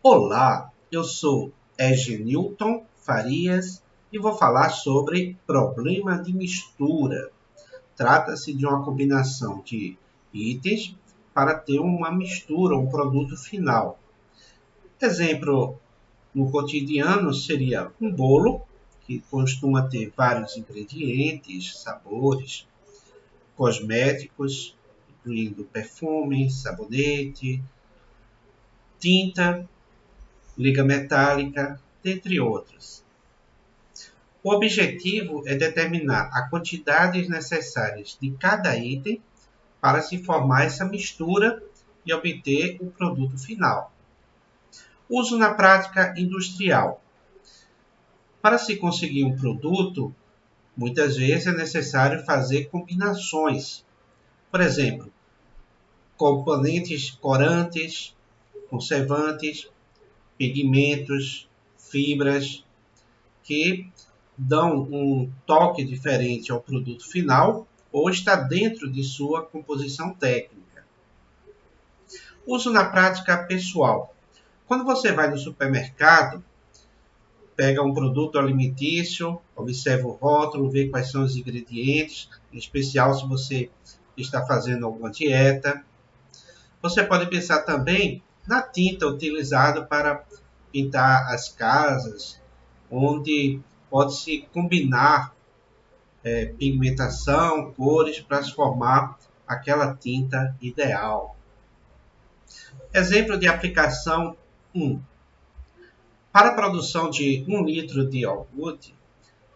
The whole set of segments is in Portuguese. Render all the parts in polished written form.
Olá, eu sou Egenilton Farias e vou falar sobre problema de mistura. Trata-se de uma combinação de itens para ter uma mistura, um produto final. Exemplo no cotidiano seria um bolo, que costuma ter vários ingredientes, sabores, cosméticos, incluindo perfume, sabonete, tinta, liga metálica, dentre outros. O objetivo é determinar a quantidade necessárias de cada item para se formar essa mistura e obter o produto final. Uso na prática industrial. Para se conseguir um produto, muitas vezes é necessário fazer combinações. Por exemplo, componentes corantes, conservantes, pigmentos, fibras, que dão um toque diferente ao produto final ou está dentro de sua composição técnica. Uso na prática pessoal. Quando você vai no supermercado, pega um produto alimentício, observa o rótulo, vê quais são os ingredientes, em especial se você está fazendo alguma dieta. Você pode pensar também na tinta utilizada para pintar as casas, onde pode-se combinar pigmentação, cores para se formar aquela tinta ideal. Exemplo de aplicação 1. Para a produção de 1 litro de iogurte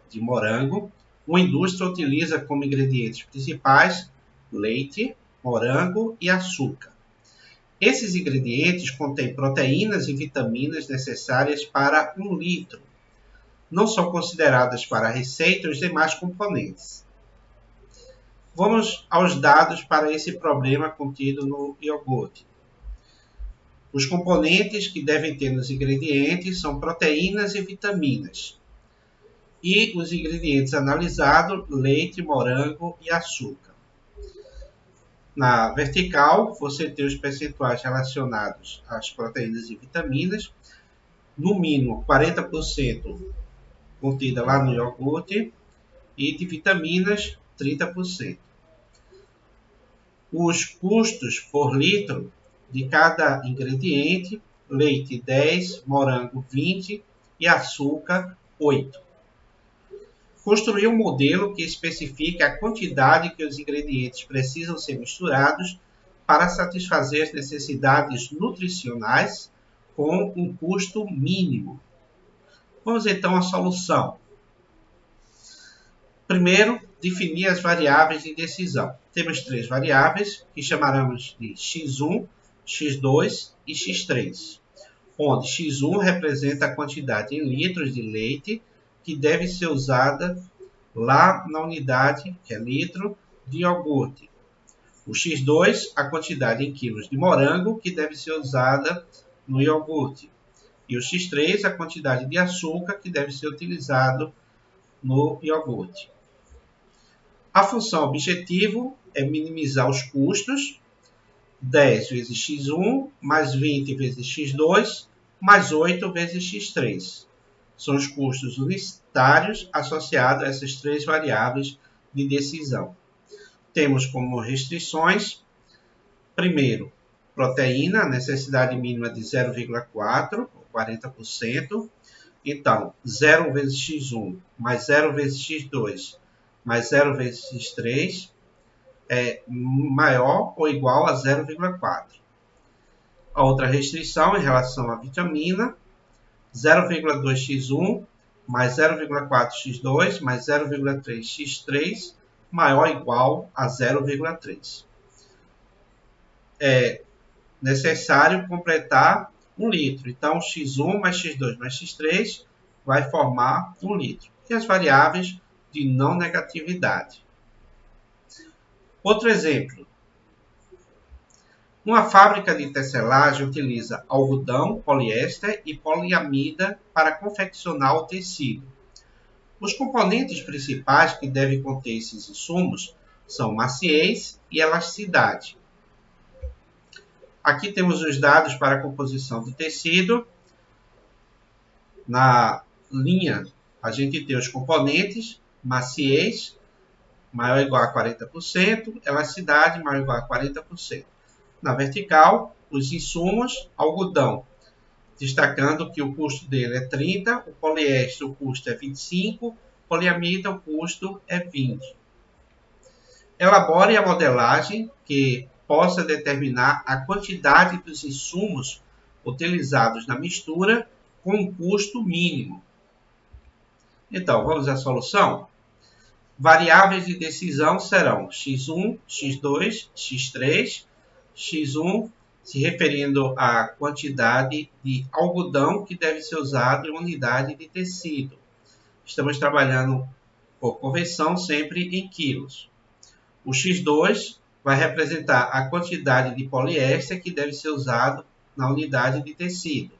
de morango, uma indústria utiliza como ingredientes principais leite, morango e açúcar. Esses ingredientes contêm proteínas e vitaminas necessárias para 1 litro. Não são consideradas para a receita os demais componentes. Vamos aos dados para esse problema contido no iogurte. Os componentes que devem ter nos ingredientes são proteínas e vitaminas. E os ingredientes analisados, leite, morango e açúcar. Na vertical, você tem os percentuais relacionados às proteínas e vitaminas, no mínimo 40% contida lá no iogurte e de vitaminas 30%. Os custos por litro de cada ingrediente, leite 10, morango 20 e açúcar 8. Construir um modelo que especifique a quantidade que os ingredientes precisam ser misturados para satisfazer as necessidades nutricionais com um custo mínimo. Vamos então à solução. Primeiro, definir as variáveis de decisão. Temos 3 variáveis que chamaremos de x1, x2 e x3, onde x1 representa a quantidade em litros de leite que deve ser usada lá na unidade, que é litro, de iogurte. O x2, a quantidade em quilos de morango que deve ser usada no iogurte. E o x3, a quantidade de açúcar que deve ser utilizado no iogurte. A função objetivo é minimizar os custos, 10 vezes x1, mais 20 vezes x2, mais 8 vezes x3. São os custos unitários associados a essas 3 variáveis de decisão. Temos como restrições, primeiro, proteína, necessidade mínima de 0,4, 40%. Então, 0 vezes x1 mais 0 vezes x2 mais 0 vezes x3 é maior ou igual a 0,4. A outra restrição em relação à vitamina, 0,2x1 mais 0,4x2 mais 0,3x3 maior ou igual a 0,3. É necessário completar 1 litro. Então, x1 mais x2 mais x3 vai formar 1 litro. E as variáveis de não negatividade. Outro exemplo. Uma fábrica de tecelagem utiliza algodão, poliéster e poliamida para confeccionar o tecido. Os componentes principais que devem conter esses insumos são maciez e elasticidade. Aqui temos os dados para a composição do tecido. Na linha, a gente tem os componentes, maciez, maior ou igual a 40%, elasticidade, maior ou igual a 40%. Na vertical, os insumos, algodão, destacando que o custo dele é 30, o poliéster, o custo é 25, poliamida, o custo é 20. Elabore a modelagem que possa determinar a quantidade dos insumos utilizados na mistura com um custo mínimo. Então, vamos à solução? Variáveis de decisão serão x1, x2, x3, x1 se referindo à quantidade de algodão que deve ser usado em unidade de tecido. Estamos trabalhando por conversão sempre em quilos. O x2 vai representar a quantidade de poliéster que deve ser usado na unidade de tecido.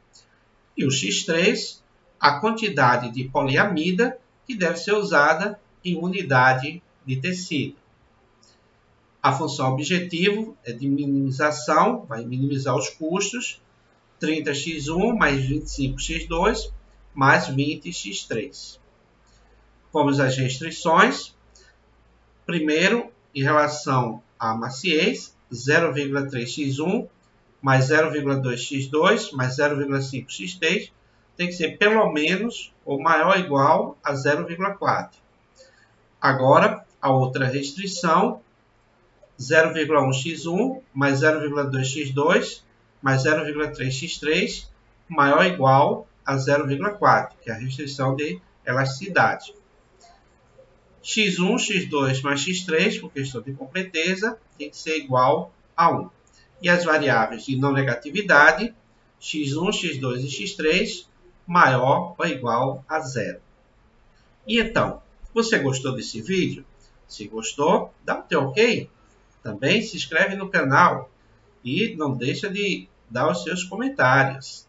E o x3, a quantidade de poliamida que deve ser usada em unidade de tecido. A função objetivo é de minimização, vai minimizar os custos, 30x1 mais 25x2 mais 20x3. Vamos às restrições. Primeiro, em relação à maciez, 0,3x1 mais 0,2x2 mais 0,5x3 tem que ser pelo menos ou maior ou igual a 0,4. Agora, a outra restrição, 0,1x1 mais 0,2x2 mais 0,3x3 maior ou igual a 0,4, que é a restrição de elasticidade. x1, x2 mais x3, por questão de completeza, tem que ser igual a 1. E as variáveis de não negatividade, x1, x2 e x3, maior ou igual a 0. E então, você gostou desse vídeo? Se gostou, dá um teu ok. Também se inscreve no canal e não deixa de dar os seus comentários.